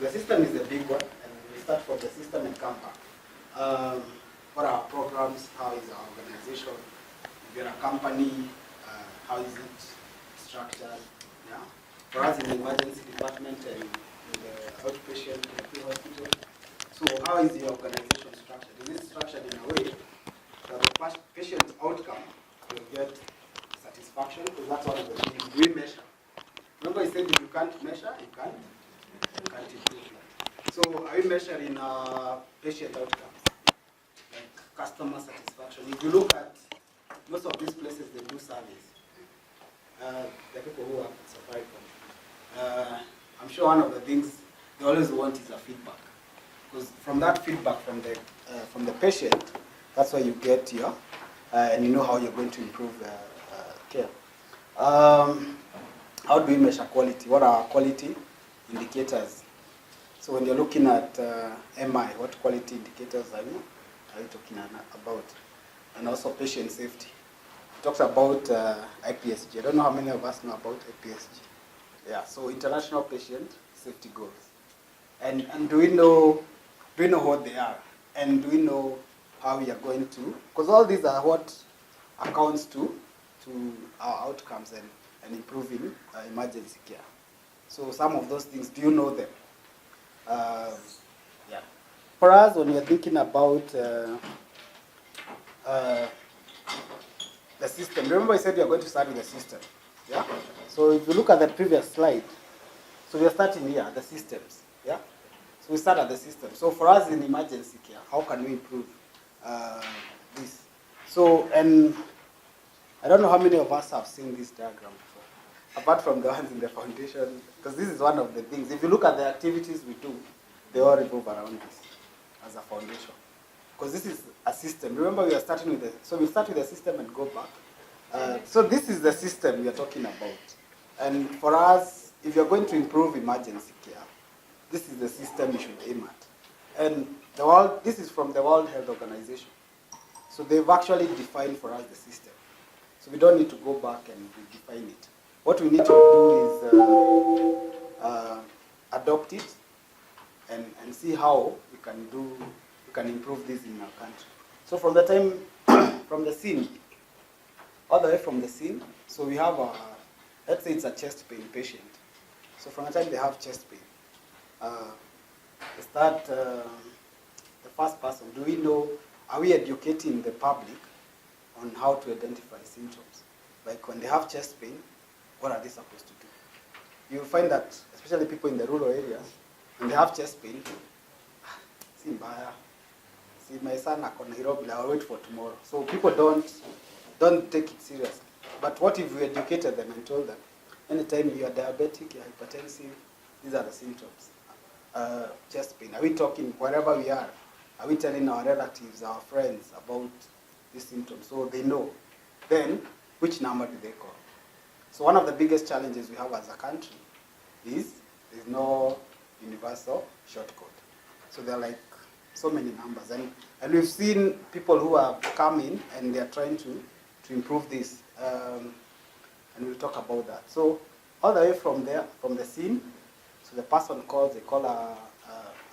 So the system is the big one, and we start from the system and come back. What are our programs? How is our organization? If you're a company, how is it structured? Yeah. For us in the emergency department and in the outpatient hospital. So how is the organization structured? Is it structured in a way that the patient's outcome will get satisfaction? Because that's one of the things we measure. Remember I said if you can't measure, you can't improve. So are we measuring patient outcomes, like customer satisfaction? If you look at most of these places, they do surveys. The people who have Safaricom. I'm sure one of the things they always want is a feedback, because from that feedback from the patient, that's why you get your and you know how you're going to improve care. How do we measure quality? What are our quality indicators? So when you're looking at MI, what quality indicators are you talking about? And also patient safety. It talks about IPSG. I don't know how many of us know about IPSG. Yeah, so international patient safety goals. And do we know what they are? And do we know how we are going to? Because all these are what accounts to our outcomes and improving emergency care. So some of those things, do you know them? Yeah. For us, when we're thinking about the system, remember I said we are going to start with the system. Yeah. So if you look at the previous slide, so we are starting here, the systems. Yeah. So we start at the system. So for us in emergency care, how can we improve this? So, and I don't know how many of us have seen this diagram before, apart from the ones in the foundation, because this is one of the things. If you look at the activities we do, they all revolve around this as a foundation. Because this is a system. Remember, we are starting with so we start with the system and go back. So this is the system we are talking about. And for us, if you're going to improve emergency care, this is the system you should aim at. And this is from the World Health Organization. So they've actually defined for us the system. So we don't need to go back and redefine it. What we need to do is adopt it and see how we can improve this in our country. So from the time, from the scene, all the way from the scene, so we have let's say it's a chest pain patient. So from the time they have chest pain, they start, the first person, are we educating the public on how to identify symptoms? Like when they have chest pain, what are they supposed to do? You'll find that, especially people in the rural areas, when they have chest pain, see my son ako Nairobi, I'll wait for tomorrow. So people don't take it seriously. But what if we educated them and told them, anytime you are diabetic, you are hypertensive, these are the symptoms. Chest pain. Are we talking, wherever we are we telling our relatives, our friends about these symptoms so they know? Then, which number do they call? So one of the biggest challenges we have as a country is there's no universal shortcode. So there are like so many numbers. And we've seen people who have come in and they're trying to improve this. And we'll talk about that. So all the way from there, from the scene, so the person calls, they call an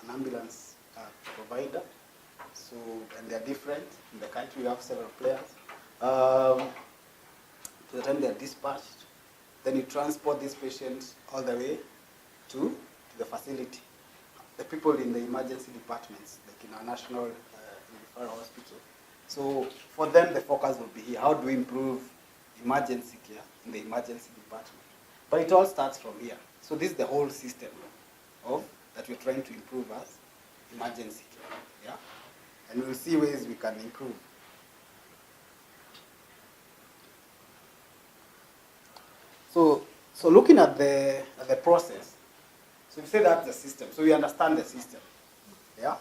ambulance provider. So, and they're different. In the country, we have several players. To the time they're dispatched, then you transport these patients all the way to the facility. The people in the emergency departments, like in our national referral hospital. So for them, the focus will be here. How do we improve emergency care in the emergency department? But it all starts from here. So this is the whole system that we're trying to improve as emergency care. Yeah? And we'll see ways we can improve. So looking at the process, so we say that's the system. So we understand the system. Yeah?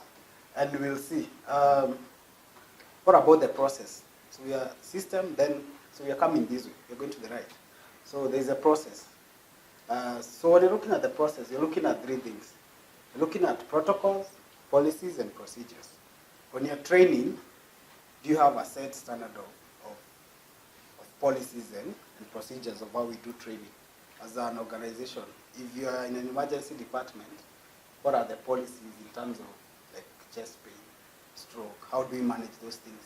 And we'll see. What about the process? So we are system, then, so we are coming this way. We're going to the right. So there's a process. So when you're looking at the process, you're looking at three things. You're looking at protocols, policies, and procedures. When you're training, do you have a set standard of policies and procedures of how we do training as an organization? If you are in an emergency department, what are the policies in terms of like chest pain, stroke, how do we manage those things?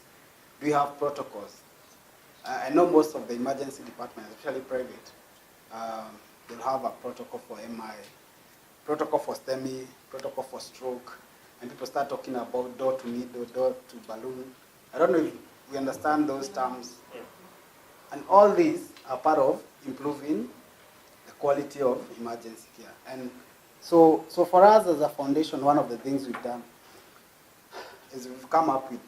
Do we have protocols? I know most of the emergency departments, especially private, they'll have a protocol for MI, protocol for STEMI, protocol for stroke, and people start talking about door to needle, door to balloon. I don't know if we understand those terms. And all these are part of improving the quality of emergency care. And so for us as a foundation, one of the things we've done is we've come up with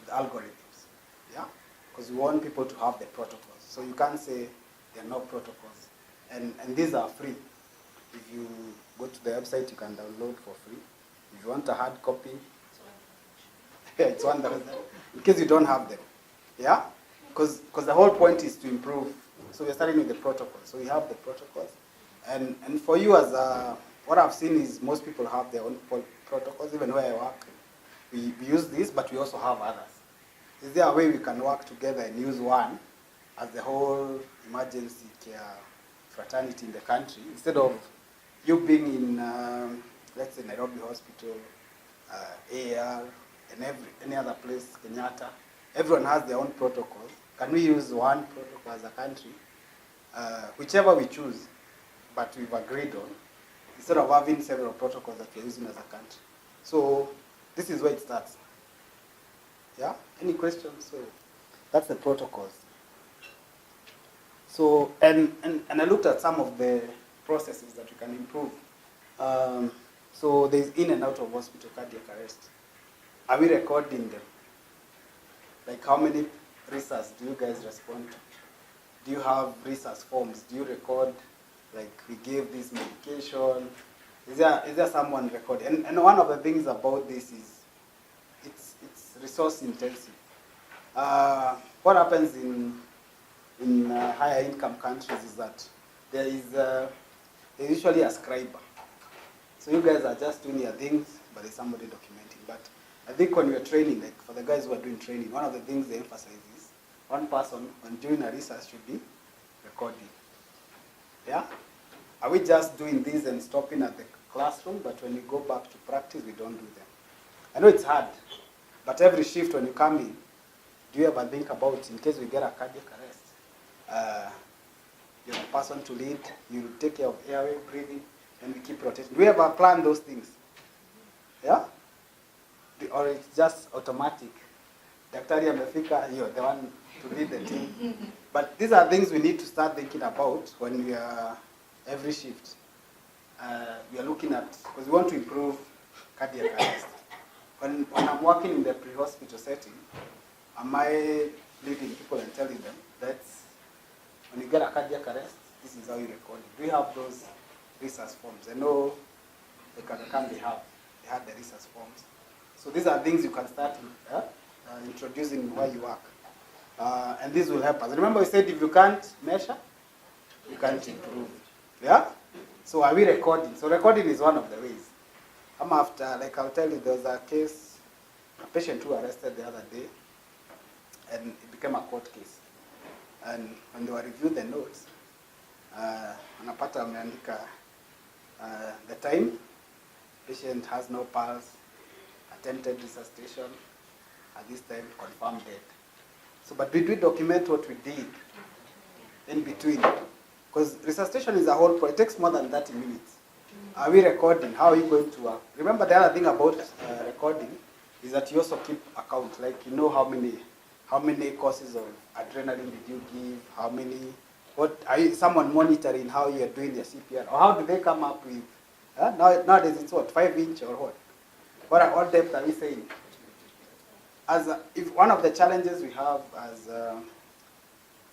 algorithms, yeah? Because we want people to have the protocols. So you can't say there are no protocols. And these are free. If you go to the website, you can download for free. If you want a hard copy, yeah, it's 1,000, in case you don't have them, yeah? Because the whole point is to improve. So we're starting with the protocols. So we have the protocols. And for you as what I've seen is most people have their own protocols. Even where I work, we use this, but we also have others. Is there a way we can work together and use one as the whole emergency care fraternity in the country, instead of you being in, let's say, Nairobi Hospital, AAR, and any other place, Kenyatta? Everyone has their own protocols. Can we use one protocol as a country, whichever we choose, but we've agreed on, instead of having several protocols that we're using as a country? So this is where it starts. Yeah? Any questions? So that's the protocols. So, and I looked at some of the processes that we can improve. So there's in and out of hospital cardiac arrest. Are we recording them? Like how many research do you guys respond to? Do you have research forms? Do you record, like we gave this medication? Is there someone recording? And one of the things about this is it's resource intensive. What happens in higher income countries is that there's usually a scribe. So you guys are just doing your things, but there's somebody documenting. But I think when we're training, like for the guys who are doing training, one of the things they emphasize is one person, when doing a research, should be recording. Yeah? Are we just doing this and stopping at the classroom, but when we go back to practice, we don't do them? I know it's hard, but every shift when you come in, do you ever think about, in case we get a cardiac arrest, you're the person to lead, you take care of airway, breathing, and we keep rotating. Do we ever plan those things? Yeah? Or it's just automatic? Daktari amefika, you're the one to lead the team. But these are things we need to start thinking about when we are every shift. We are looking at, because we want to improve cardiac arrest. When I'm working in the pre-hospital setting, am I leading people and telling them that when you get a cardiac arrest, this is how you record it? Do we have those research forms? I know they have the research forms. So these are things you can start introducing where you work. And this will help us. Remember we said if you can't measure, you can't improve. Yeah? So are we recording? So recording is one of the ways. After, like I'll tell you, there was a case, a patient who arrested the other day, and it became a court case. And when they were reviewing the notes, anapata ameandika the time, patient has no pulse, attempted resuscitation, at this time confirmed dead. So, but did we document what we did in between? Because resuscitation is a whole it takes more than 30 minutes. Are we recording? How are you going to work? Remember the other thing about recording is that you also keep account, like you know how many courses of adrenaline did you give, how many, what are you, someone monitoring how you're doing your CPR, or how do they come up with, nowadays it's what, 5-inch or what? What depth are we saying? If one of the challenges we have as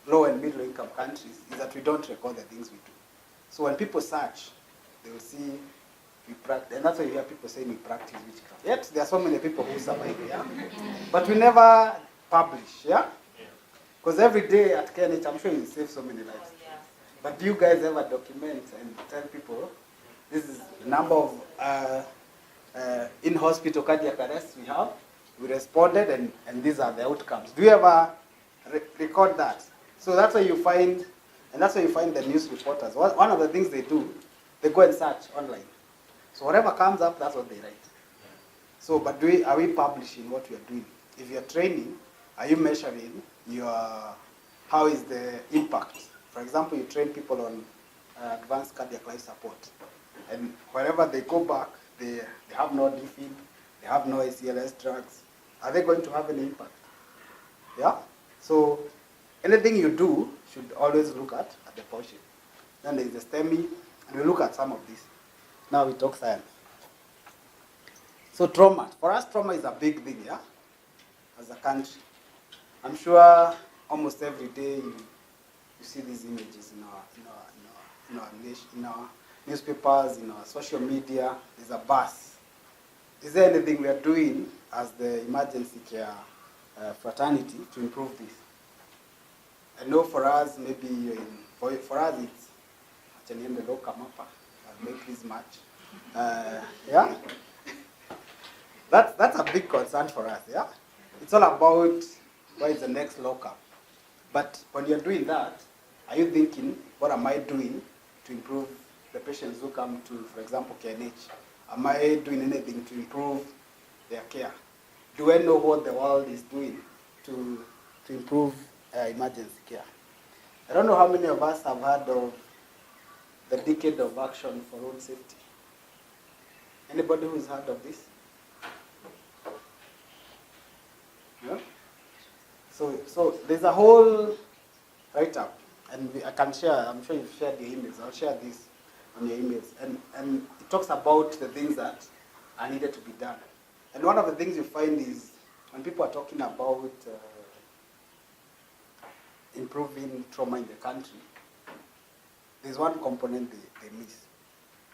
low and middle income countries is that we don't record the things we do. So when people search, they will see we practice, and that's why you hear people saying we practice witchcraft. Yet there are so many people who survive, yeah? But we never publish, yeah? Because every day at KNH, I'm sure you save so many lives. But do you guys ever document and tell people, this is the number of in-hospital cardiac arrests we have, we responded, and these are the outcomes. Do you ever record that? So that's why you find, the news reporters. One of the things they do, they go and search online. So whatever comes up, that's what they write. So, but are we publishing what we are doing? If you're training, are you measuring how is the impact? For example, you train people on advanced cardiac life support. And wherever they go back, they have no defib, they have no ACLS drugs. Are they going to have any impact? Yeah? So anything you do should always look at the portion. Then there is the STEMI, and we look at some of these. Now we talk science. So trauma. For us, trauma is a big thing, yeah? As a country. I'm sure almost every day you see these images in our newspapers, in our social media. There's a bus. Is there anything we are doing as the emergency care fraternity to improve this? I know for us, maybe for us it's actually in the local mapper. I'll make this match. Yeah, that's a big concern for us. Yeah, it's all about where is the next lockup. But when you're doing that, are you thinking, what am I doing to improve the patients who come to, for example, KNH? Am I doing anything to improve their care? Do I know what the world is doing to improve emergency care? I don't know how many of us have heard of the Decade of Action for Road Safety. Anybody who's heard of this? Yeah? So there's a whole write-up, and I can share, I'm sure you've shared your emails, I'll share this on your emails, and it talks about the things that are needed to be done. And one of the things you find is, when people are talking about improving trauma in the country, there's one component they miss.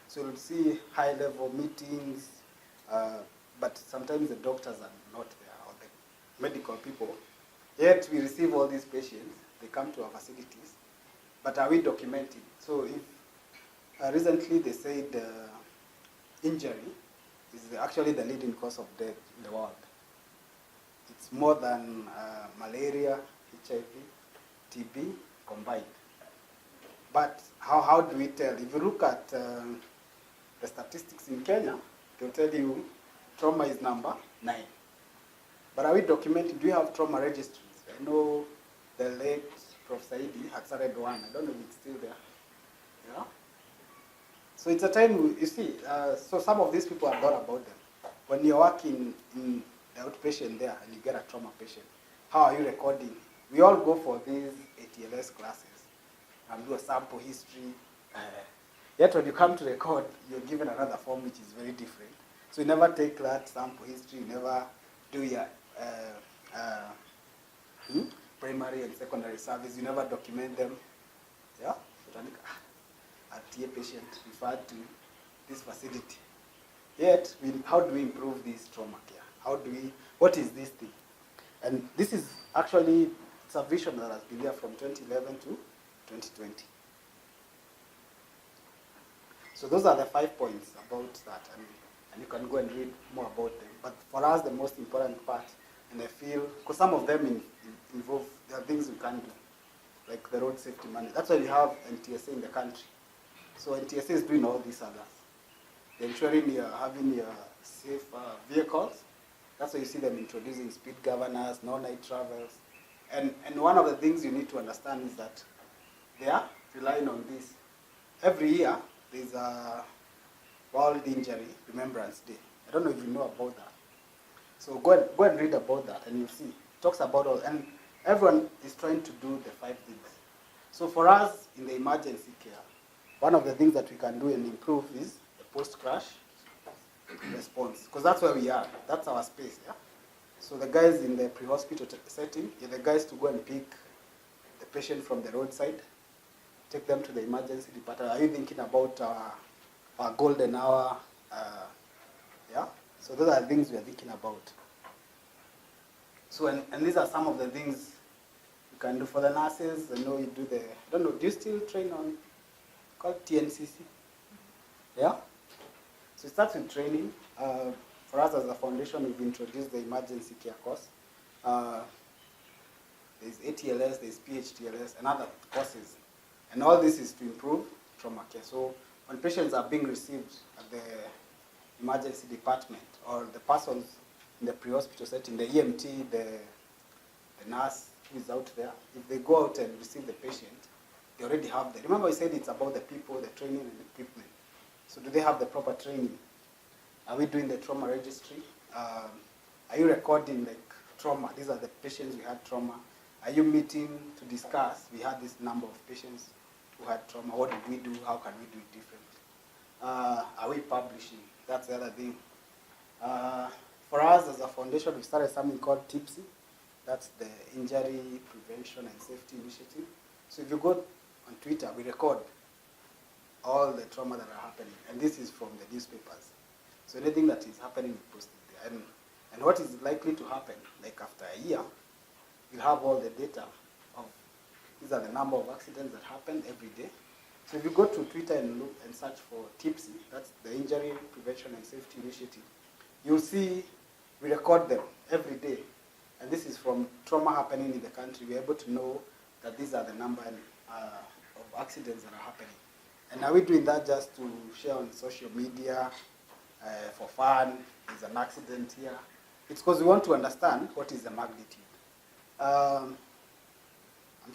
So you'll see high-level meetings, but sometimes the doctors are not there, or the medical people. Yet we receive all these patients, they come to our facilities, but are we documenting? So if recently they said injury is actually the leading cause of death in the world. It's more than malaria, HIV, TB combined. But how do we tell? If you look at the statistics in Kenya, they'll tell you trauma is number 9. But are we documenting? Do you have trauma registries? I know the late Prof. Saidi had started one. I don't know if it's still there. Yeah? So it's a time, you see, so some of these people have thought about them. When you're working in the outpatient there and you get a trauma patient, how are you recording? We all go for these ATLS classes and do a sample history. Yet when you come to record, you're given another form which is very different. So you never take that sample history, you never do your primary and secondary service, you never document them. Yeah? A TA patient referred to this facility. Yet, how do we improve this trauma care? What is this thing? And this is actually, it's a vision that has been there from 2011 to 2020. So those are the 5 points about that, and you can go and read more about them. But for us, the most important part, and I feel, because some of them involve, there are things we can't do, like the road safety money. That's why we have NTSA in the country. So NTSA is doing all these others. They're ensuring you're having your safe vehicles. That's why you see them introducing speed governors, no night travels. And one of the things you need to understand is that they are relying on this. Every year, there's a World Injury Remembrance Day. I don't know if you know about that. So go and read about that, and you'll see. It talks about all, and everyone is trying to do the 5 things. So for us, in the emergency care, one of the things that we can do and improve is the post-crash response, because that's where we are. That's our space, yeah? So the guys in the pre-hospital setting, you're the guys to go and pick the patient from the roadside, take them to the emergency department. Are you thinking about our golden hour? Yeah? So those are the things we are thinking about. So, and these are some of the things you can do for the nurses. I know you do I don't know, do you still train on, called TNCC? Yeah? So it starts with training. For us as a foundation, we've introduced the emergency care course. There's ATLS, there's PHTLS, and other courses. And all this is to improve trauma care. So when patients are being received at the emergency department or the persons in the pre-hospital setting, the EMT, the nurse who is out there, if they go out and receive the patient, they already have the, remember I said it's about the people, the training and equipment. So do they have the proper training? Are we doing the trauma registry? Are you recording like trauma? These are the patients we had trauma. Are you meeting to discuss? We had this number of patients who had trauma. What did we do? How can we do it differently? Are we publishing? That's the other thing. For us as a foundation, we started something called TIPSI. That's the Injury Prevention and Safety Initiative. So if you go on Twitter, we record all the trauma that are happening. And this is from the newspapers. So anything that is happening, we post it there. And what is likely to happen, like after a year, we'll have all the data of, these are the number of accidents that happen every day. So if you go to Twitter and look and search for TIPSI, that's the Injury Prevention and Safety Initiative, you'll see we record them every day. And this is from trauma happening in the country. We're able to know that these are the number of accidents that are happening. And are we doing that just to share on social media for fun? There's an accident here. It's because we want to understand what is the magnitude. I'm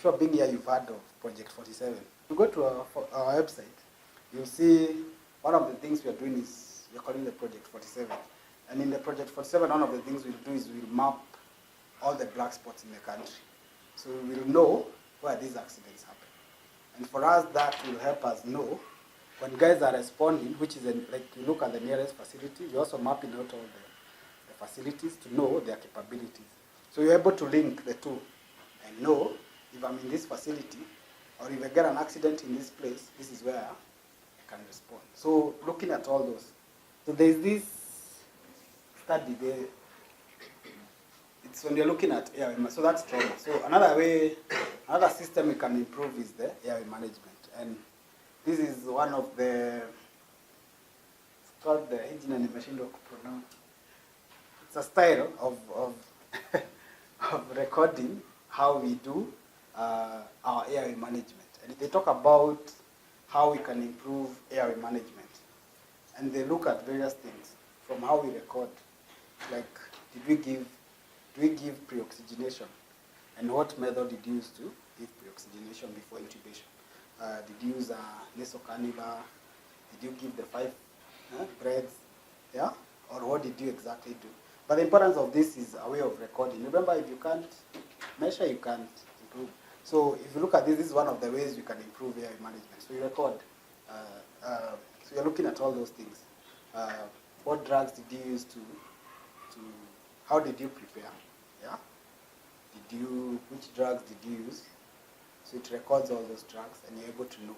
sure being here you've heard of Project 47. If you go to our website, you'll see one of the things we are doing is we're calling the Project 47. And in the Project 47, one of the things we'll do is we'll map all the black spots in the country. So we will know where these accidents happen. And for us, that will help us know when guys are responding, which is like you look at the nearest facility, you're also mapping out all the facilities to know their capabilities. So you're able to link the two and know if I'm in this facility or if I get an accident in this place, this is where I can respond. So looking at all those. So there's this study there. It's when you're looking at airway, so that's trauma. So another system we can improve is the airway management. And this is one of the, it's called the engine and machine to pronounce. It's a style of of recording how we do our airway management. And they talk about how we can improve airway management. And they look at various things from how we record. Like, do we give pre-oxygenation? And what method did you use to give pre-oxygenation before intubation? Did you use a nasal cannula? Did you give the 5 breaths? Yeah? Or what did you exactly do? But the importance of this is a way of recording. Remember, if you can't measure, you can't improve. So if you look at this, this is one of the ways you can improve airway management. So you record. So you're looking at all those things. What drugs did you use to how did you prepare? Yeah? Which drugs did you use? So it records all those drugs and you're able to know.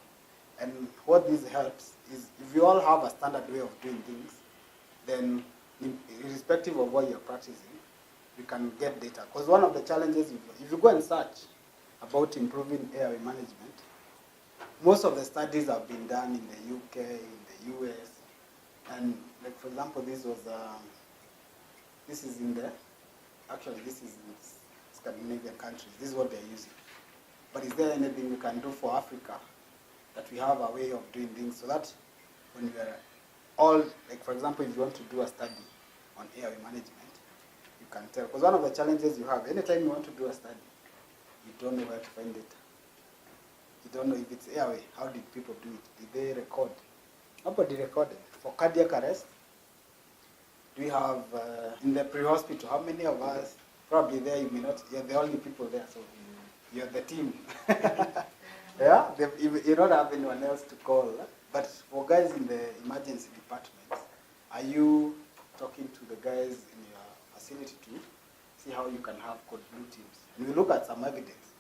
And what this helps is if you all have a standard way of doing things, then irrespective of what you're practicing, you can get data. Because one of the challenges, if you go and search about improving airway management, most of the studies have been done in the UK, in the US, and like for example, this is in this is in Scandinavian countries. This is what they're using. But is there anything we can do for Africa that we have a way of doing things so that when we are all, like for example, if you want to do a study on airway management, you can tell. Because one of the challenges you have, anytime you want to do a study, you don't know where to find data. You don't know if it's airway. How did people do it? Did they record? Nobody recorded. For cardiac arrest, do we have, in the pre-hospital, how many of us, probably there you may not, you're the only people there, so you're the team. Yeah, you don't have anyone else to call. But for guys in the emergency departments, are you talking to the guys in your facility to see how you can have code blue teams? And we look at some evidence.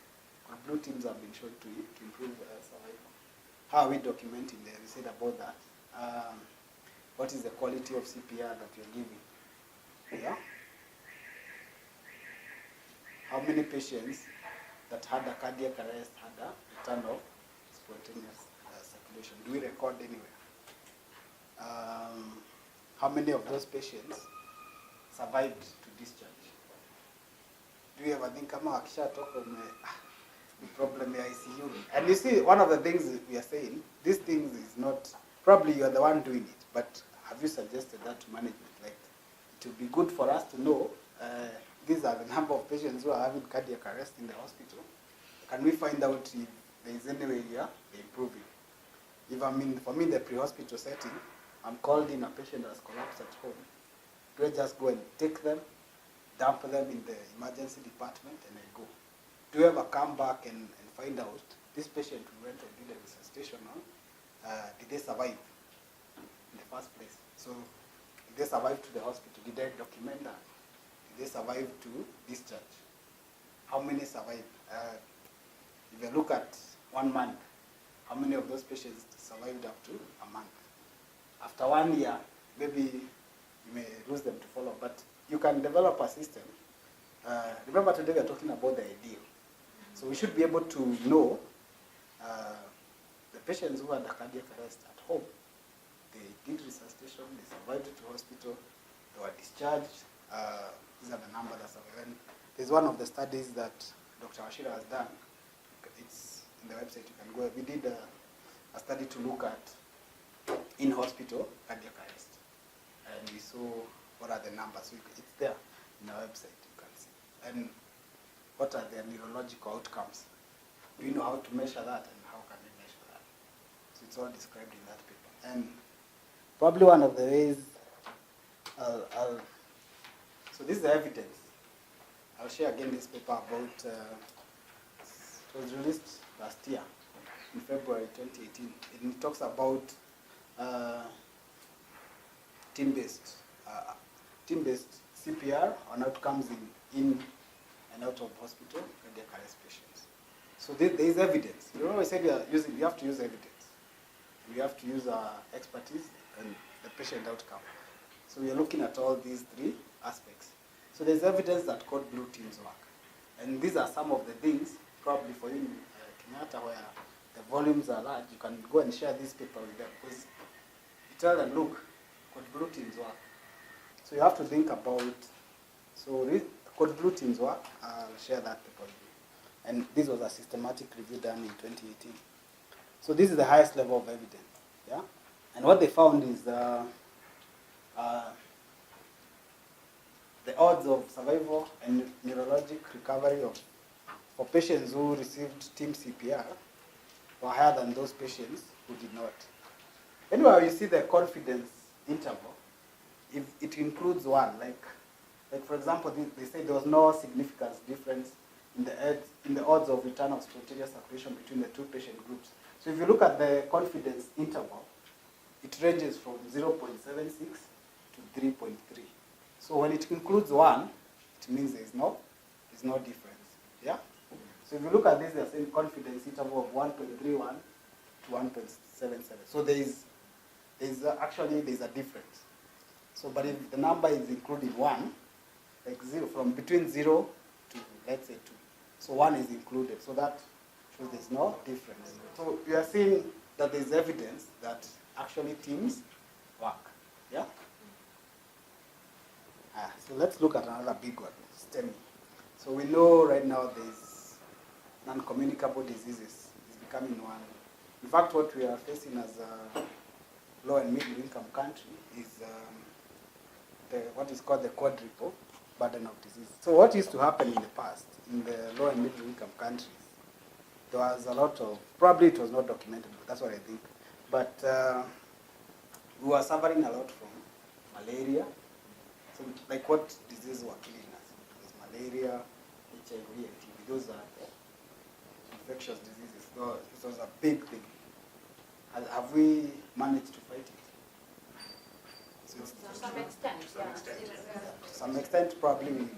Code blue teams have been shown to improve survival. How are we documenting there? We said about that. What is the quality of CPR that you're giving? Yeah? How many patients that had a cardiac arrest had a return of spontaneous circulation? Do we record anywhere? How many of those patients survived to discharge? Do you ever think, kama wakishatoka the problem is ICU? And you see, one of the things we are saying, these things is not, probably you're the one doing it, but have you suggested that to management? Like, it would be good for us to know these are the number of patients who are having cardiac arrest in the hospital. Can we find out if there is any way here they're improving? If for me, the pre-hospital setting, I'm called in, a patient has collapsed at home. Do I just go and take them, dump them in the emergency department, and I go? Do I ever come back and find out this patient we went and did a resuscitation on, did they survive in the first place? So, did they survive to the hospital? Did they document that? Did they survive to discharge? How many survived? If you look at 1 month, how many of those patients survived up to a month? After 1 year, maybe you may lose them to follow, but you can develop a system. Remember today we are talking about the ideal. So we should be able to know the patients who had a cardiac arrest at home. They did resuscitation, they survived to hospital, they were discharged. These are the numbers that survived. And there's one of the studies that Dr. Wachira has done. It's in the website, you can go. We did a study to look at in-hospital cardiac arrest. And we saw what are the numbers. So it's there in our website, you can see. And what are their neurological outcomes? Do you know how to measure that, and how can we measure that? So it's all described in that paper. And probably one of the ways so this is the evidence. I'll share again this paper about, it was released last year in February 2018. And it talks about team-based CPR on outcomes in and out of hospital cardiac arrest patients. So there is evidence. You know, I said you have to use evidence. We have to use our expertise and the patient outcome. So we are looking at all these 3 aspects. So there's evidence that code blue teams work. And these are some of the things, probably for you in Kenyatta, where the volumes are large, you can go and share this paper with them. Because you tell them, look, code blue teams work. So you have to think about, so code blue teams work, I'll share that paper with you. And this was a systematic review done in 2018. So this is the highest level of evidence, yeah? And what they found is the odds of survival and neurologic recovery for patients who received team CPR were higher than those patients who did not. Anyway, you see the confidence interval, if it includes 1, like for example, they say there was no significant difference in the odds of return of spontaneous circulation between the 2 patient groups. So if you look at the confidence interval, it ranges from 0.76 to 3.3. So when it includes 1, it means there's no difference. Yeah? So if you look at this, they're saying confidence interval of 1.31 to 1.77. So there's a difference. So but if the number is including 1, like 0, from between 0 to, let's say, 2. So 1 is included. So that shows there's no difference. So we are seeing that there's evidence that actually teams work. Yeah? So let's look at another big one, STEMI. So we know right now there's non-communicable diseases is becoming one. In fact, what we are facing as a low and middle income country is what is called the quadruple burden of disease. So what used to happen in the past in the low and middle income countries, there was a lot of, probably it was not documented, but that's what I think. But we were suffering a lot from malaria. So, like what diseases were killing us? There's malaria, HIV, and TB. Those are infectious diseases. So, it was a big thing. Have we managed to fight it? So to some extent, to some extent, probably we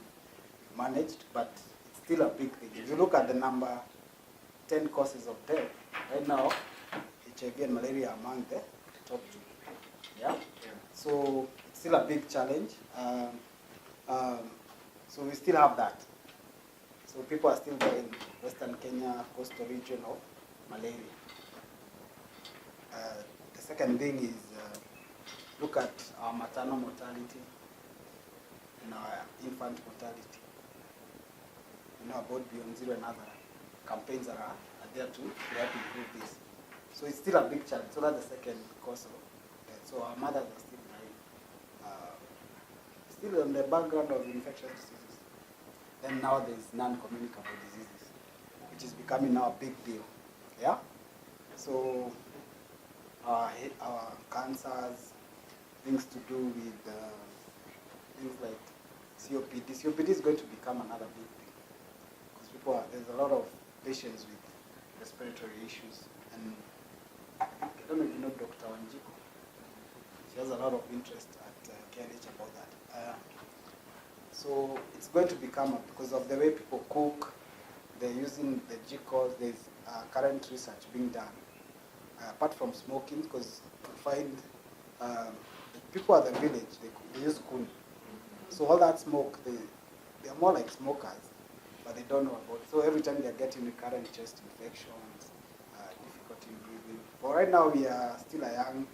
managed, but it's still a big thing. If you look at the number 10 causes of death, right now, HIV and malaria are among the top 2. Yeah? So it's still a big challenge. So we still have that. So people are still dying in Western Kenya, coastal region of malaria. The second thing is look at our maternal mortality and our infant mortality. You know about Beyond Zero and other campaigns that are there to help improve this. So it's still a big challenge. So that's the second cause of death. So our mothers are still dying. still on the background of infectious diseases. Then now there's non-communicable diseases, which is becoming now a big deal. Yeah? So our cancers, things to do with things like COPD. COPD is going to become another big thing because there's a lot of patients with respiratory issues, and I don't know if you know Dr. Wanjiku. She has a lot of interest at KNH about that. So it's going to become, because of the way people cook, they're using the GCOS, there's current research being done. Apart from smoking, because you find people at the village, they use kuni. So all that smoke, they're more like smokers, but they don't know about it. So every time they're getting recurrent chest infections, difficulty in breathing. For right now, we are still a young,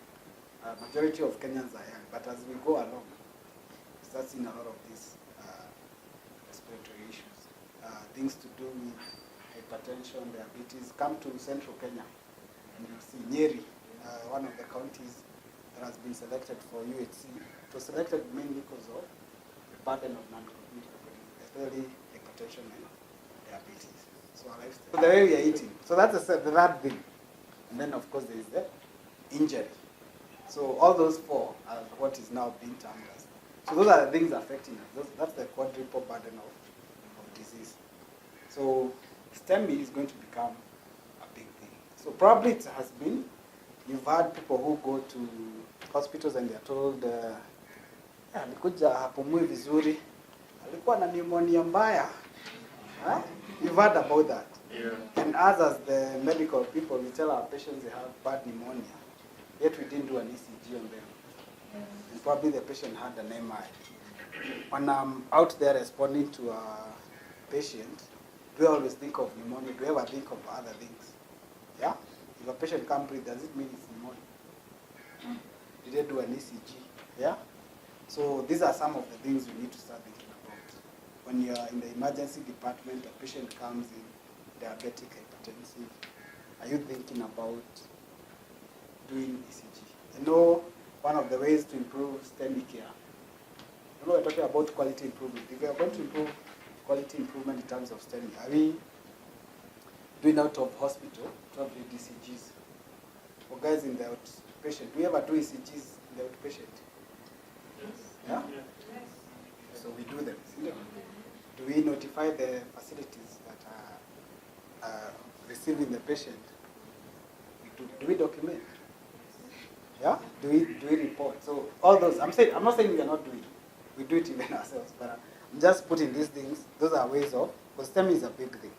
majority of Kenyans are young, but as we go along, we start seeing a lot of these respiratory issues. Things to do with hypertension, diabetes. Come to central Kenya, and you see Nyeri, one of the counties that has been selected for UHC. It was selected mainly because of the burden of non-communicable disease, especially hypertension and diabetes. So our lifestyle. So the way we are eating. So that's the third thing. And then of course there is the injury. So all those four are what is now being termed as. So those are the things affecting us. That's the quadruple burden of disease. So STEMI is going to become a big thing. So probably it has been, you've had people who go to hospitals and they're told, alikuja hapumui vizuri, alikuwa na pneumonia mbaya. You've heard about that. Yeah. And us as the medical people, we tell our patients they have bad pneumonia, yet we didn't do an ECG on them. Yeah. And probably the patient had an MI. When I'm out there responding to a patient, do I always think of pneumonia? Do I ever think of other things? Yeah? If a patient can't breathe, does it mean it's pneumonia? Did they do an ECG? Yeah? So these are some of the things we need to start thinking about. When you're in the emergency department, a patient comes in, diabetic, hypertensive, are you thinking about doing ECG? I know one of the ways to improve STEMI care, we're talking about quality improvement. If we are going to improve quality improvement in terms of STEMI, are we doing out of hospital to have ECGs? For guys in the outpatient, do we ever do ECGs in the outpatient? Yes. Yeah? Yes. So we do them. Do we notify the facilities that are receiving the patient? We do we document? Yeah? Do we report? So all those, I'm not saying we are not doing it. We do it even ourselves, but I'm just putting these things, those are ways of, because STEMI is a big thing.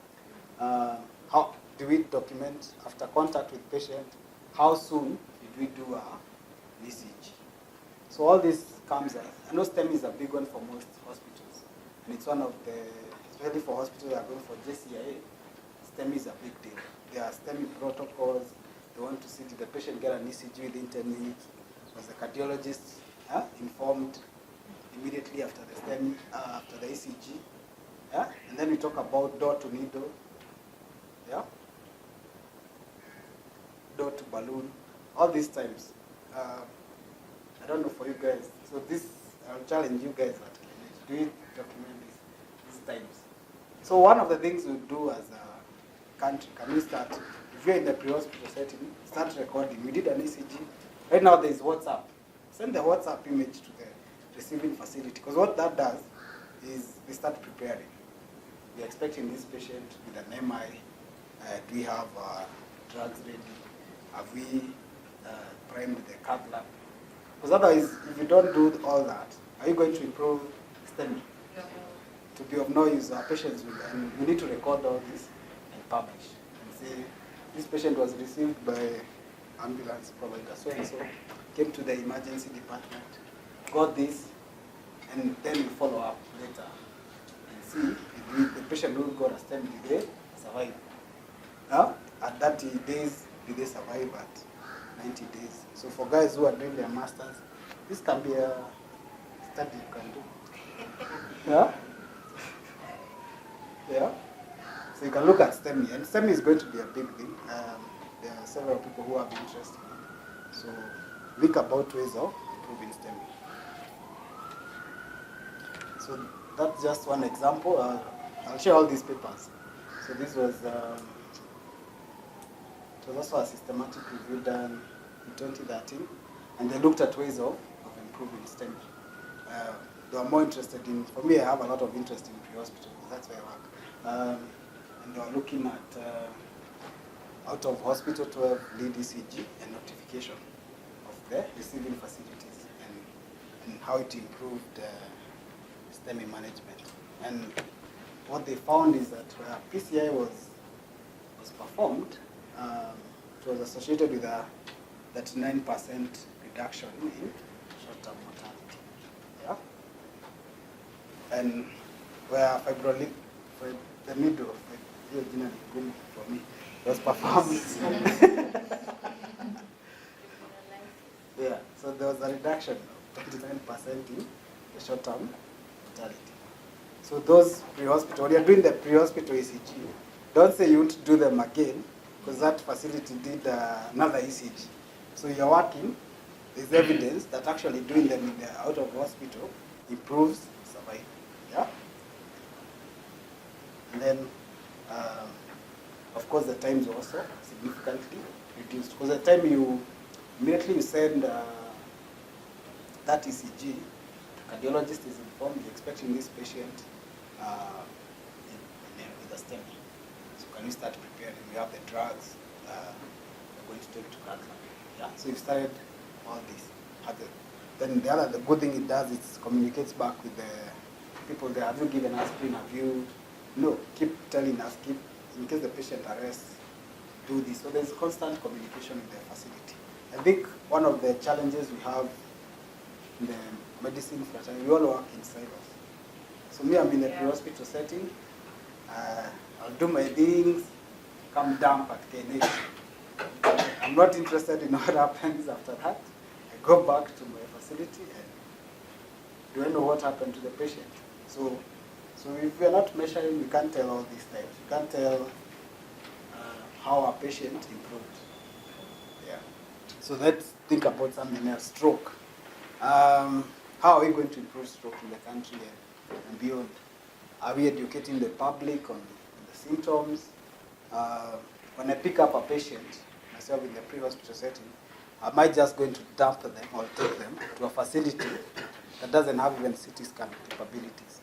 How do we document after contact with patient? How soon did we do an ECG? So all this comes as, I know STEMI is a big one for most hospitals, and it's one of the, especially for hospitals that are going for JCIA, STEMI is a big deal. There are STEMI protocols. They want to see, did the patient get an ECG within 10 minutes? Was the cardiologist informed immediately after the STEMI, after the ECG? Yeah? And then we talk about door to needle, yeah? Door to balloon, all these times. I don't know for you guys. So this, I'll challenge you guys at do you document these times? So one of the things we do as a country, can we start, if you're in the pre-hospital setting, start recording. We did an ECG. Right now there is WhatsApp. Send the WhatsApp image to the receiving facility, because what that does is they start preparing. We're expecting this patient with an MI. Do we have drugs ready? Have we primed the cath lab? Because otherwise, if you don't do all that, are you going to improve STEMI? Yeah. To be of no use, our patients will, and we need to record all this and publish and say, this patient was received by ambulance provider, so and so, came to the emergency department, got this, and then we follow up later and see if the patient who got a STEMI, did they survive? At 30 days, did they survive at 90 days? So for guys who are doing their masters, this can be a study you can do. Yeah? Yeah? So you can look at STEMI, and STEMI is going to be a big thing. There are several people who have interest in it. So think about ways of improving STEMI. So that's just one example. I'll share all these papers. So this was, it was also a systematic review done in 2013, and they looked at ways of improving STEM. They were more interested in, for me I have a lot of interest in pre-hospital, that's where I work. And they were looking at out of hospital 12 lead ECG and notification of the receiving facilities and how it improved STEMI management. And what they found is that where PCI was performed, it was associated with a 39% reduction in short-term mortality. Yeah? And where the middle, for me, was performed. Yeah, so there was a reduction of 29% in the short-term mortality. So those pre-hospital, when you're doing the pre-hospital ECG, don't say you won't do them again, because that facility did another ECG. So you're working, there's evidence that actually doing them in the out of hospital improves survival. Yeah? And then, of course, the times were also significantly reduced. Because the time immediately you send that ECG, the cardiologist is informed you're expecting this patient with a STEMI. So can you start preparing? You have the drugs you're going to take to cancer. Yeah. So you started all this. Then the good thing it does is communicates back with the people there. Have you given aspirin? Have you? No. Keep telling us. In case the patient arrests, do this. So there's constant communication with the facility. I think one of the challenges we have in the medicine fraternity, we all work in silos. So me, I'm in a pre-hospital setting. I'll do my things, come dump at KNH. I'm not interested in what happens after that. I go back to my facility and do I know what happened to the patient? So if we're not measuring, we can't tell all these things. We can't tell how our patient improved. Yeah. So let's think about something else, stroke. How are we going to improve stroke in the country and beyond? Are we educating the public on the symptoms? When I pick up a patient, myself in the pre-hospital setting, am I just going to dump them or take them to a facility that doesn't have even CT scan capabilities?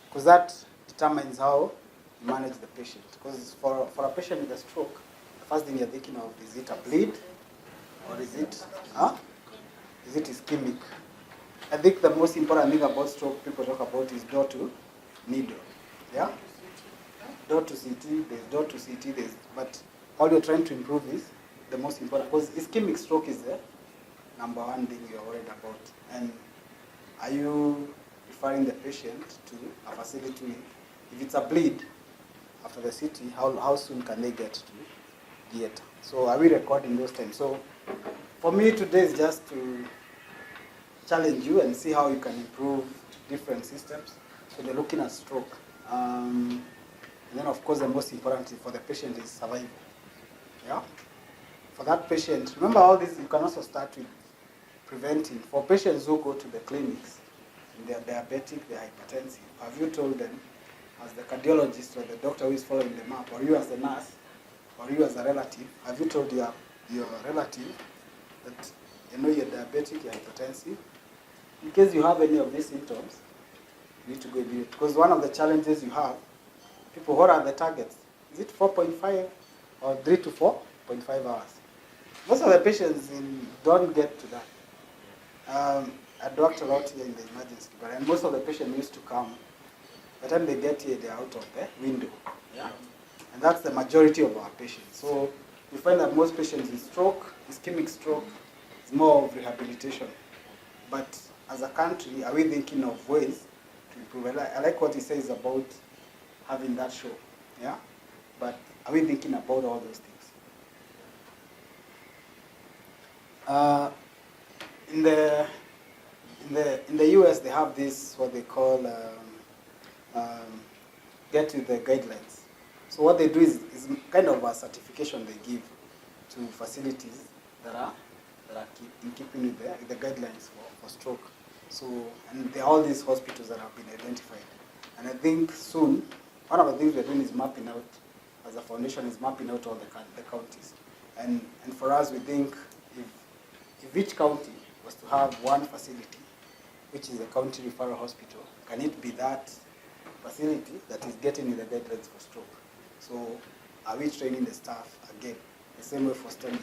Because that determines how you manage the patient. Because for a patient with a stroke, the first thing you're thinking of, is it a bleed? Or is it ischemic? I think the most important thing about stroke people talk about is door to needle. Yeah? Door to CT, there's door to CT, but all you're trying to improve is the most important. Because ischemic stroke is the number one thing you're worried about. And are you referring the patient to a facility? If it's a bleed after the CT, how soon can they get to theater? So are we recording those times? So for me today is just to challenge you and see how you can improve different systems. So they're looking at stroke. And then of course the most important thing for the patient is survival. Yeah? For that patient, remember all this, you can also start with preventing. For patients who go to the clinics, and they're diabetic, they're hypertensive, have you told them, as the cardiologist or the doctor who is following them up, or you as the nurse, or you as a relative, have you told your relative that you know you're diabetic, you're hypertensive? In case you have any of these symptoms, you need to go immediately. Because one of the challenges you have, people, what are the targets? Is it 4.5 or 3 to 4.5 hours? Most of the patients don't get to that. I worked a lot here in the emergency department, and most of the patients used to come. By the time they get here, they're out of the window. Yeah? And that's the majority of our patients. So you find that most patients with stroke, ischemic stroke, is more of rehabilitation. But as a country, are we thinking of ways to improve? I like what he says about having that show. Yeah? But are we thinking about all those things? In the US, they have this, what they call, get with the guidelines. So what they do is kind of a certification they give to facilities that are in keeping with the guidelines for stroke. So, and there are all these hospitals that have been identified. And I think soon, one of the things we're doing is mapping out, as a foundation, is mapping out all the counties. And for us, we think if each county was to have one facility, which is a county referral hospital, can it be that facility that is getting in the guidelines for stroke? So are we training the staff again? The same way for STEMI.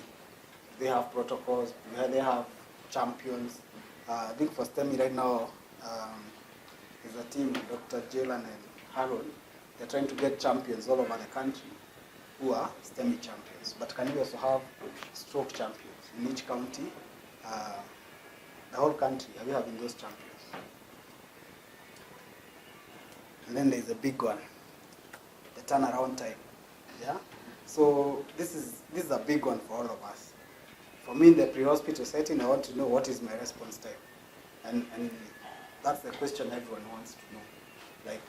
They have protocols, they have champions. I think for STEMI right now, there's a team, Dr. Jalen and Harold, they're trying to get champions all over the country who are STEMI champions. But can we also have stroke champions in each county? The whole country, are we having those champions? And then there's a big one, the turnaround time. Yeah? So this is a big one for all of us. For me, in the pre-hospital setting, I want to know what is my response time. And that's the question everyone wants to know. Like,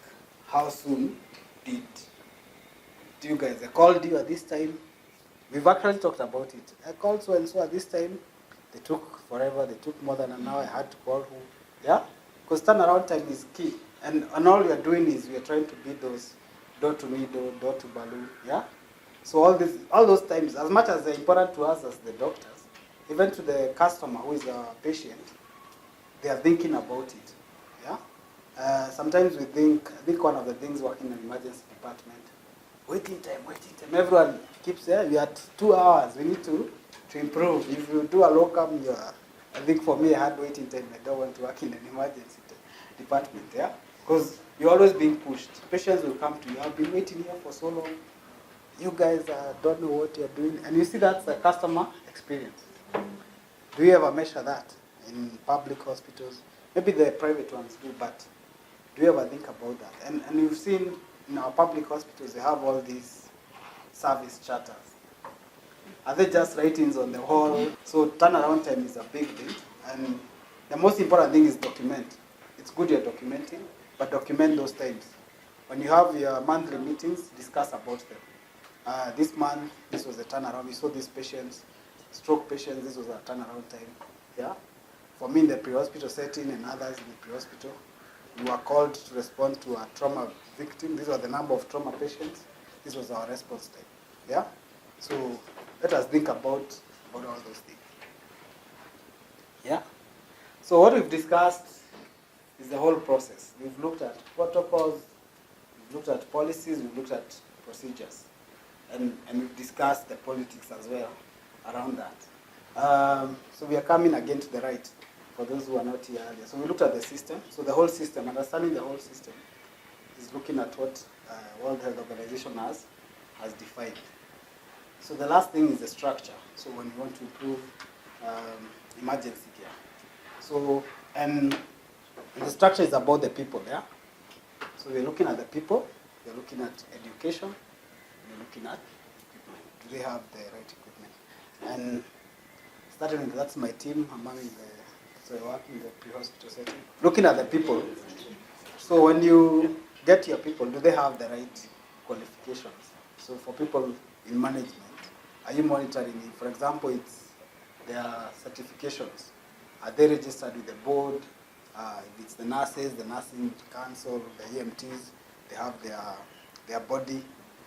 how soon did you guys, I called you at this time. We've actually talked about it. I called so and so at this time. They took forever. They took more than an hour. I had to call who. Yeah? Because turnaround time is key. And all we are doing is we are trying to beat those door to needle, door to balloon. Yeah? So all those times, as much as they're important to us as the doctors, even to the customer who is a patient, they are thinking about it. Yeah? Sometimes I think one of the things working in the emergency department, waiting time. Everyone keeps saying, we are at 2 hours. We need to improve. If you do a locum, I think for me, I had waiting time. I don't want to work in an emergency department. Yeah? Because you're always being pushed. Patients will come to you. I've been waiting here for so long. You guys don't know what you're doing. And you see that's the customer experience. Do you ever measure that in public hospitals? Maybe the private ones do, but do you ever think about that? And you've seen in our public hospitals, they have all these service charters. Are they just writings on the wall? So turnaround time is a big thing. And the most important thing is document. It's good you're documenting, but document those times. When you have your monthly meetings, discuss about them. This month, this was the turnaround. We saw these patients, stroke patients, this was a turnaround time. Yeah? For me in the pre-hospital setting and others in the pre-hospital, we were called to respond to a trauma victim. These were the number of trauma patients. This was our response time. Yeah? So let us think about all those things. Yeah? So what we've discussed is the whole process. We've looked at protocols, we've looked at policies, we've looked at procedures. And we've discussed the politics as well around that. So we are coming again to the right, for those who are not here earlier. So we looked at the system. So the whole system, understanding the whole system, is looking at what World Health Organization has defined. So the last thing is the structure. So when you want to improve emergency care. So, and the structure is about the people, yeah? So we're looking at the people, we're looking at education, we're looking at equipment. Do they have the right equipment? And starting with, that's my team, I'm managing so I work in the pre-hospital setting. Looking at the people, so when you get your people, do they have the right qualifications? So for people in management, are you monitoring it? For example, it's their certifications. Are they registered with the board? If it's the nurses, the nursing council, the EMTs, they have their body.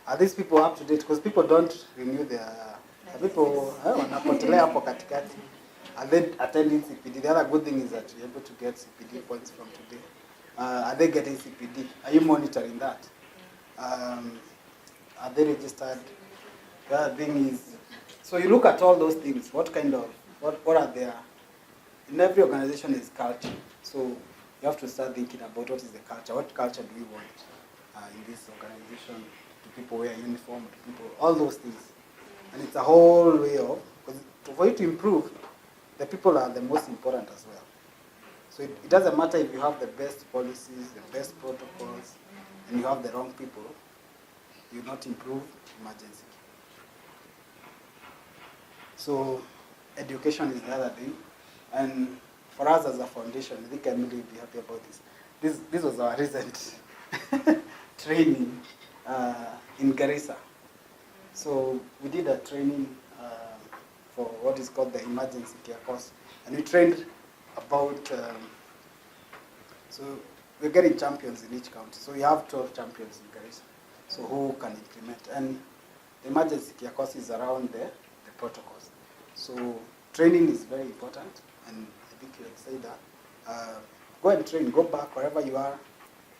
Are these people up to date? Because people don't renew their people wanapotelea hapo katikati. Are they attending CPD? The other good thing is that you're able to get CPD points from today. Are they getting CPD? Are you monitoring that? Are they registered? The other thing is, so you look at all those things. What are their, in every organization is culture. So you have to start thinking about what is the culture. What culture do we want in this organization? Do people wear uniform? Do people, all those things. And it's a whole way of, because for you to improve, the people are the most important as well. So it doesn't matter if you have the best policies, the best protocols, and you have the wrong people, you will not improve emergency. So education is the other thing. And for us as a foundation, I think Emily will be happy about this. This was our recent training in Garissa. So we did a training for what is called the emergency care course. And we trained about So we're getting champions in each county. So we have 12 champions in Garissa. So who can implement? And the emergency care course is around the protocols. So training is very important, and I think you had said that. Go and train, go back wherever you are,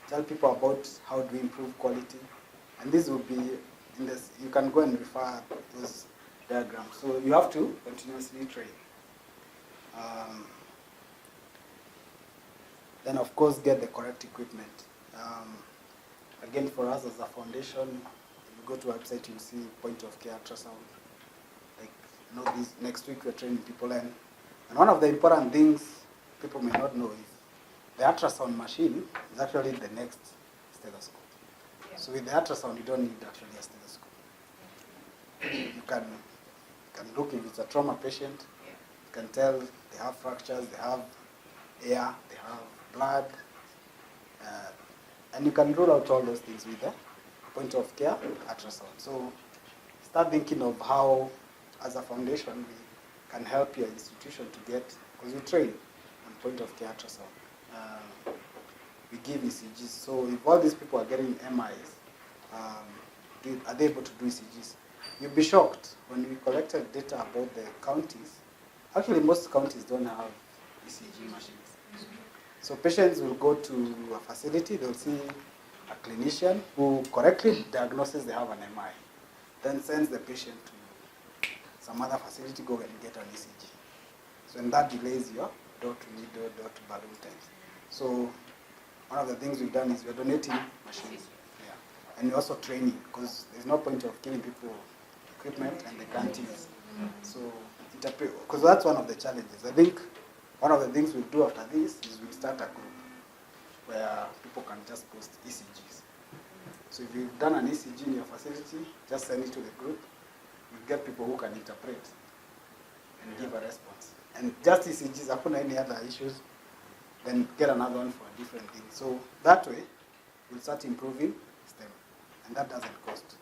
tell people about how to improve quality. And this will be, in this, you can go and refer those diagrams. So you have to continuously train. Then of course get the correct equipment. Again, for us as a foundation, if you go to our website, you'll see point of care ultrasound. Like, you know, this next week we're training people, and one of the important things people may not know is the ultrasound machine is actually the next stethoscope. Yeah. So with the ultrasound, you don't need actually a stethoscope. You can look if it's a trauma patient. Yeah. You can tell they have fractures, they have air, they have blood, and you can rule out all those things with the point of care ultrasound. So start thinking of how, as a foundation, we can help your institution to get, because we train on point of care ultrasound. We give ECGs. So if all these people are getting MIs, are they able to do ECGs? You'll be shocked when we collected data about the counties. Actually, most counties don't have ECG machines. So patients will go to a facility, they'll see a clinician who correctly diagnoses they have an MI, then sends the patient to some other facility, go and get an ECG. So and that delays your door-to-needle, door-to-balloon times. So one of the things we've done is we're donating machines. Yeah. And we're also training, because there's no point of giving people equipment and they can't use. So, because that's one of the challenges. I think one of the things we'll do after this is we'll start a group where people can just post ECGs. So if you've done an ECG in your facility, just send it to the group. You'll get people who can interpret and give a response. And just ECGs, upon any other issues, then get another one for a different thing. So that way, we'll start improving STEM. And that doesn't cost.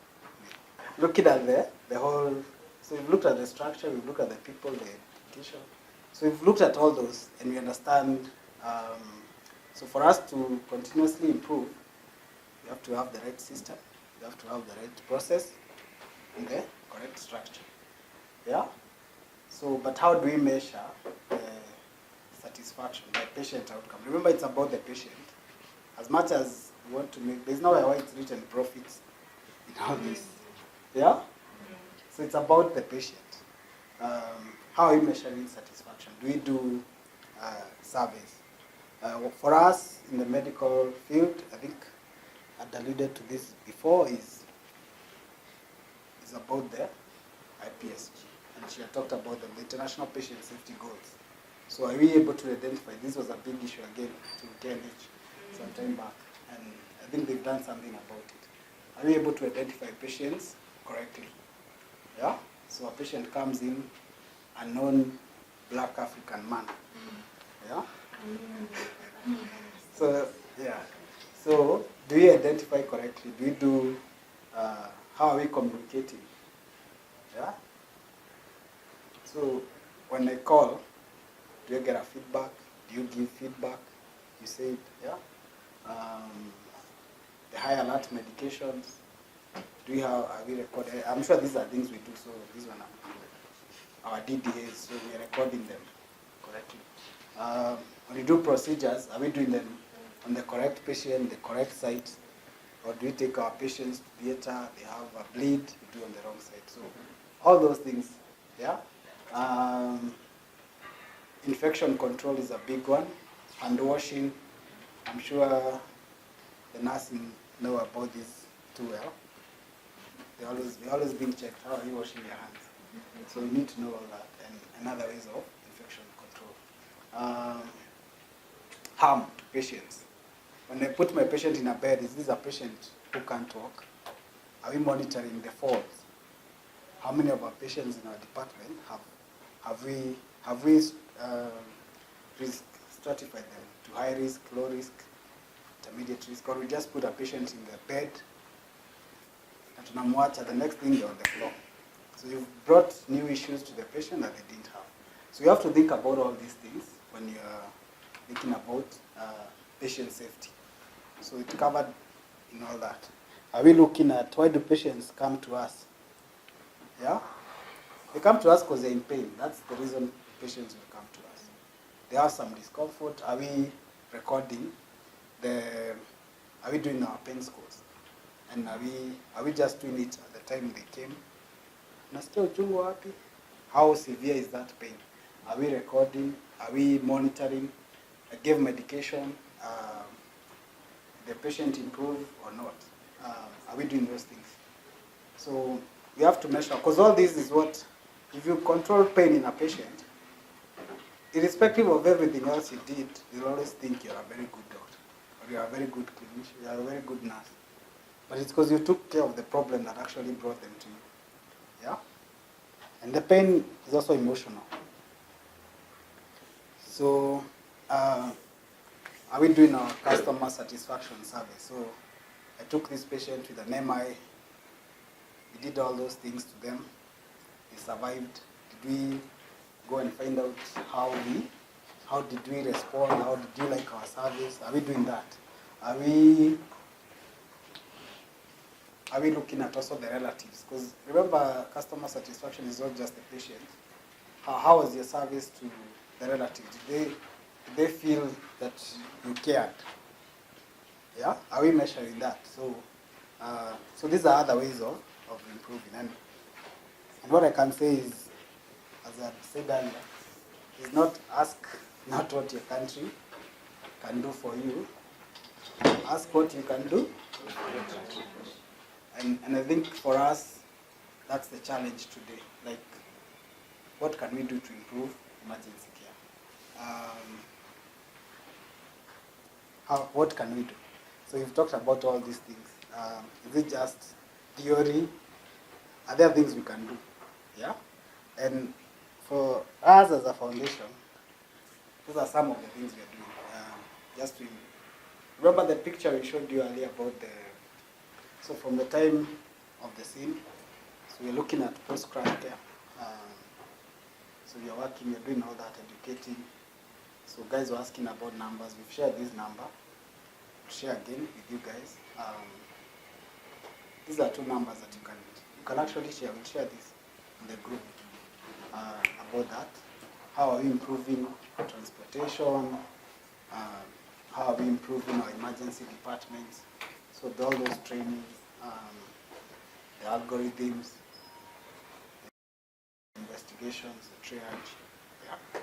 Looking at the whole, so we've looked at the structure, we've looked at the people, the education. So we've looked at all those, and we understand, so for us to continuously improve, you have to have the right system, you have to have the right process, and the correct structure. Yeah? So, but how do we measure the satisfaction, the patient outcome? Remember, it's about the patient. As much as we want to make, there's no way it's written profits in all this. Yeah? So it's about the patient. How are we measuring satisfaction? Do we do surveys? For us in the medical field, I think I'd alluded to this before, is about the IPSG. And she had talked about the International Patient Safety Goals. So are we able to identify, this was a big issue again to KNH some time back, and I think they've done something about it. Are we able to identify patients correctly? Yeah? So a patient comes in, a known black African man. Yeah? So, yeah. So, do we identify correctly? Do we do, how are we communicating? Yeah? So, when I call, do you get a feedback? Do you give feedback? You say it, yeah? The high alert medications, do we have, are we recording? I'm sure these are things we do, so this one, our DDAs, so we are recording them correctly. When we do procedures, are we doing them on the correct patient, the correct site? Or do we take our patients to theater, they have a bleed, we do on the wrong side? So all those things, yeah? Infection control is a big one. Hand washing, I'm sure the nurses know about this too well. They're always being checked. How are you washing your hands? So you need to know all that, and other ways of infection control. Harm to patients. When I put my patient in a bed, is this a patient who can't walk? Are we monitoring the falls? How many of our patients in our department have we risk stratified them to high risk, low risk, intermediate risk, or we just put a patient in the bed and tunamwacha, the next thing they're on the floor. So you've brought new issues to the patient that they didn't have. So you have to think about all these things when you're thinking about patient safety. So it covered in all that. Are we looking at why do patients come to us? Yeah? They come to us because they're in pain. That's the reason patients will come to us. They have some discomfort. Are we recording are we doing our pain scores? And are we just doing it at the time they came? Nasikia uchungu wapi? How severe is that pain? Are we recording? Are we monitoring? I gave medication. The patient improve or not? Are we doing those things? So we have to measure, because all this is what, if you control pain in a patient, irrespective of everything else you did, you'll always think you're a very good doctor, or you're a very good clinician, you're a very good nurse. But it's because you took care of the problem that actually brought them to you. Yeah? And the pain is also emotional. So, are we doing our customer satisfaction survey? So, I took this patient with an MI. We did all those things to them. They survived. Did we go and find out how did we respond? How did you like our service? Are we doing that? Are we looking at also the relatives? Because remember, customer satisfaction is not just the patient. How was your service to the relatives? Did they feel that you cared? Yeah? Are we measuring that? So these are other ways of improving. And what I can say is, as I said earlier, is not what your country can do for you. Ask what you can do. And I think for us, that's the challenge today. Like, what can we do to improve emergency care? What can we do? So we've talked about all these things. Is it just theory? Are there things we can do? Yeah? And for us as a foundation, those are some of the things we are doing. Just to remember the picture we showed you earlier about so from the time of the scene, so we're looking at post-crash care. So we're working, we're doing all that, educating. So guys were asking about numbers. We've shared this number. We'll share again with you guys. These are two numbers that you can actually share. We'll share this in the group about that. How are we improving transportation? How are we improving our emergency departments? So all those trainings, the algorithms, the investigations, the triage. Yeah.